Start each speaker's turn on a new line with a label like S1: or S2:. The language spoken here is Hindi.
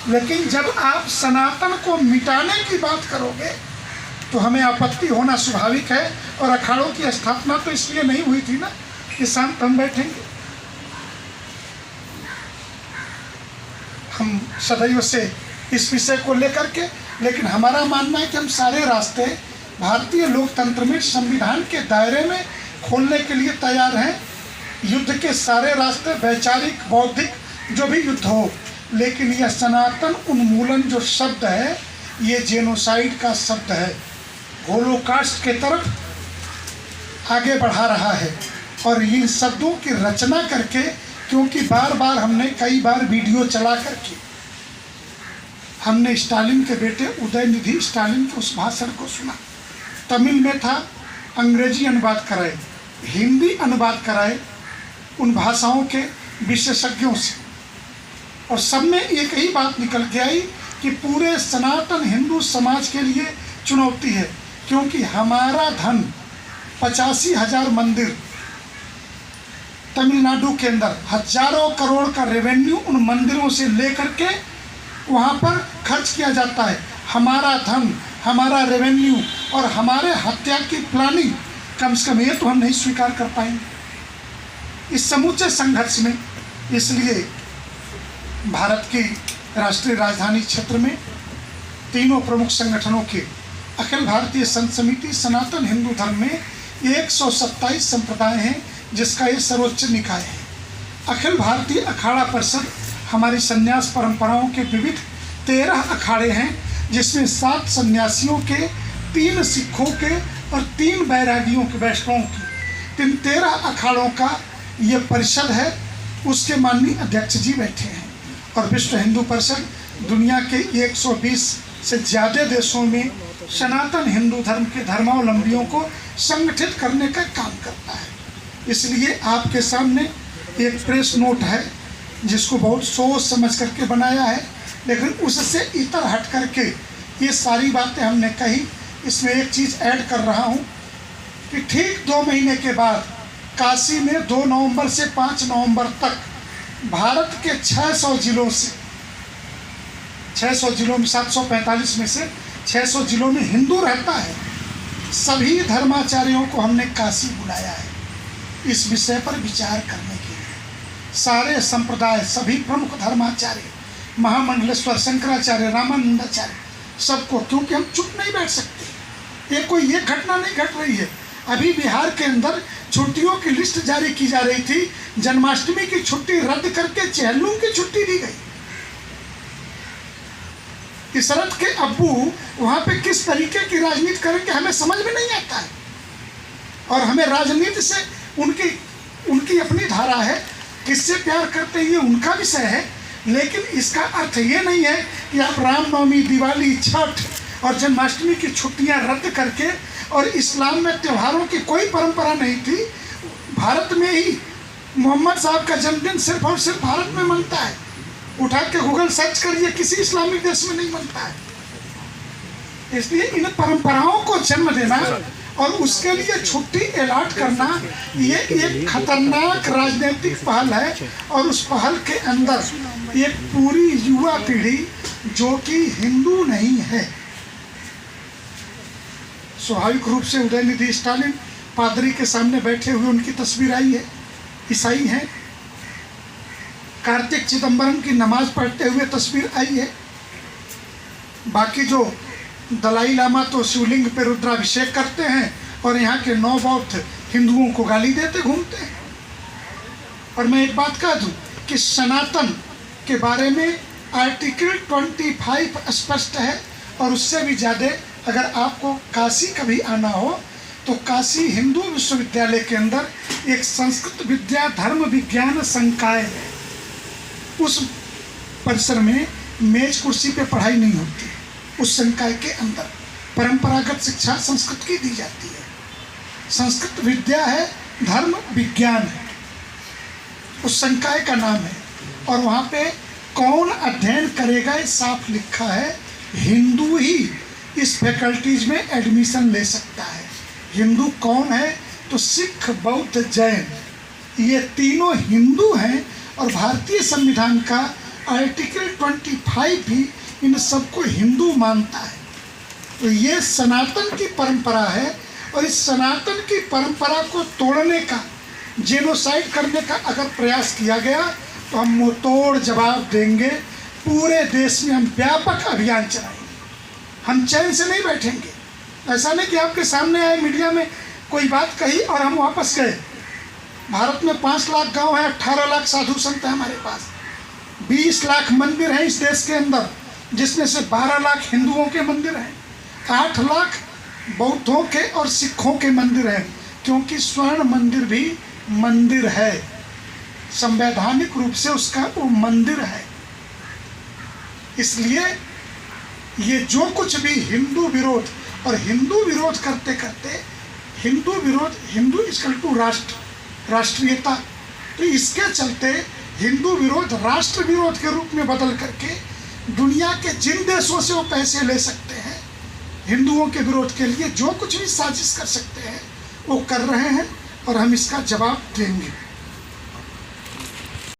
S1: लेकिन जब आप सनातन को मिटाने की बात करोगे तो हमें आपत्ति होना स्वाभाविक है। और अखाड़ों की स्थापना तो इसलिए नहीं हुई थी ना कि शांत हम बैठेंगे। हम सदैव से इस विषय को लेकर के, लेकिन हमारा मानना है कि हम सारे रास्ते भारतीय लोकतंत्र में संविधान के दायरे में खोलने के लिए तैयार हैं। युद्ध के सारे रास्ते, वैचारिक बौद्धिक जो भी युद्ध हो, लेकिन यह सनातन उन्मूलन जो शब्द है ये जेनोसाइड का शब्द है, होलोकास्ट के तरफ आगे बढ़ा रहा है। और इन शब्दों की रचना करके, क्योंकि बार बार हमने कई बार वीडियो चला करके हमने स्टालिन के बेटे उदयनिधि स्टालिन के उस भाषण को सुना। तमिल में था, अंग्रेजी अनुवाद कराए, हिंदी अनुवाद कराए उन भाषाओं के विशेषज्ञों से, और सब में एक ही बात निकल के आई कि पूरे सनातन हिंदू समाज के लिए चुनौती है। क्योंकि हमारा धन 85,000 मंदिर तमिलनाडु के अंदर, हजारों करोड़ का रेवेन्यू उन मंदिरों से लेकर के वहाँ पर खर्च किया जाता है। हमारा धन, हमारा रेवेन्यू और हमारे हत्या की प्लानिंग, कम से कम ये तो हम नहीं स्वीकार कर पाएंगे इस समूचे संघर्ष में। इसलिए भारत की राष्ट्रीय राजधानी क्षेत्र में तीनों प्रमुख संगठनों के अखिल भारतीय संत समिति सनातन हिंदू धर्म में 127 संप्रदाय हैं, जिसका ये सर्वोच्च निकाय है। अखिल भारतीय अखाड़ा परिषद हमारी संन्यास परंपराओं के विविध 13 अखाड़े हैं, जिसमें 7 सन्यासियों के, 3 सिखों के और 3 बैरागियों के, वैष्णवों की, इन 13 अखाड़ों का ये परिषद है। उसके माननीय अध्यक्ष जी बैठे हैं। और विश्व हिंदू परिषद दुनिया के 120 से ज़्यादा देशों में सनातन हिंदू धर्म के धर्मावलंबियों को संगठित करने का काम करता है। इसलिए आपके सामने एक प्रेस नोट है जिसको बहुत सोच समझ करके बनाया है, लेकिन उससे इतर हट करके ये सारी बातें हमने कही। इसमें एक चीज़ ऐड कर रहा हूँ कि ठीक 2 महीने के बाद काशी में 2 नवंबर से 5 नवंबर तक भारत के 600 जिलों से, 600 जिलों में 745 में से 600 जिलों में हिंदू रहता है, सभी धर्माचार्यों को हमने काशी बुलाया है इस विषय पर विचार करने के लिए। सारे संप्रदाय, सभी प्रमुख धर्माचार्य, महामंडलेश्वर, शंकराचार्य, रामानंदाचार्य, सबको, क्योंकि हम चुप नहीं बैठ सकते। ये घटना नहीं घट रही है। अभी बिहार के अंदर छुट्टियों की लिस्ट जारी की जा रही थी, जन्माष्टमी की छुट्टी रद्द करके चेहल्लुम की छुट्टी दी गई। इसरत के अब्बू वहाँ पे किस तरीके की राजनीति करेंगे हमें समझ में नहीं आता है। और हमें राजनीति से उनकी अपनी धारा है, किससे प्यार करते हैं ये उनका विषय है, लेकिन इसका अर्थ ये नहीं है कि आप रामनवमी, दिवाली, छठ और जन्माष्टमी की छुट्टियां रद्द करके, और इस्लाम में त्योहारों की कोई परंपरा नहीं थी। भारत में ही मोहम्मद साहब का जन्मदिन सिर्फ और सिर्फ भारत में मनता है। उठा के गूगल सर्च करिए, किसी इस्लामिक देश में नहीं बनता है। इसलिए इन परंपराओं को जन्म देना और उसके लिए छुट्टी अलॉट करना, ये एक खतरनाक राजनीतिक पहल है। और उस पहल के अंदर एक पूरी युवा पीढ़ी जो कि हिंदू नहीं है, स्वाभाविक रूप से उदयनिधि स्टालिन पादरी के सामने बैठे हुए उनकी तस्वीर आई है, ईसाई हैं। कार्तिक चिदंबरम की नमाज पढ़ते हुए तस्वीर आई है। बाकी जो दलाई लामा तो शिवलिंग पे रुद्राभिषेक करते हैं और यहाँ के 9 बौद्ध हिंदुओं को गाली देते घूमते हैं। और मैं एक बात कह दूँ कि सनातन के बारे में आर्टिकल 25 स्पष्ट है, और उससे भी ज़्यादा अगर आपको काशी कभी आना हो तो काशी हिंदू विश्वविद्यालय के अंदर एक संस्कृत विद्या धर्म विज्ञान संकाय है। उस परिसर में मेज कुर्सी पे पढ़ाई नहीं होती। उस संकाय के अंदर परंपरागत शिक्षा संस्कृत की दी जाती है। संस्कृत विद्या है, धर्म विज्ञान है, उस संकाय का नाम है। और वहाँ पे कौन अध्ययन करेगा ये साफ लिखा है, हिंदू ही इस फैकल्टीज में एडमिशन ले सकता है। हिंदू कौन है तो सिख, बौद्ध, जैन, ये तीनों हिंदू हैं। और भारतीय संविधान का आर्टिकल 25 भी इन सबको हिंदू मानता है। तो ये सनातन की परंपरा है, और इस सनातन की परंपरा को तोड़ने का, जेनोसाइड करने का अगर प्रयास किया गया तो हम मुंहतोड़ जवाब देंगे। पूरे देश में हम व्यापक अभियान चलाएंगे, हम चैन से नहीं बैठेंगे। ऐसा नहीं कि आपके सामने आए, मीडिया में कोई बात कही और हम वापस गए। भारत में 5 लाख गांव हैं, 18 लाख साधु संत हैं हमारे पास, 20 लाख मंदिर हैं इस देश के अंदर, जिसमें से 12 लाख हिंदुओं के मंदिर हैं, 8 लाख बौद्धों के और सिखों के मंदिर हैं, क्योंकि स्वर्ण मंदिर भी मंदिर है, संवैधानिक रूप से उसका वो मंदिर है। इसलिए ये जो कुछ भी हिंदू विरोध, और हिंदू विरोध करते करते हिंदू विरोध, हिंदू इक्वल टू राष्ट्र, राष्ट्रीयता, तो इसके चलते हिंदू विरोध राष्ट्र विरोध के रूप में बदल करके दुनिया के जिन देशों से वो पैसे ले सकते हैं हिंदुओं के विरोध के लिए, जो कुछ भी साजिश कर सकते हैं वो कर रहे हैं, और हम इसका जवाब देंगे।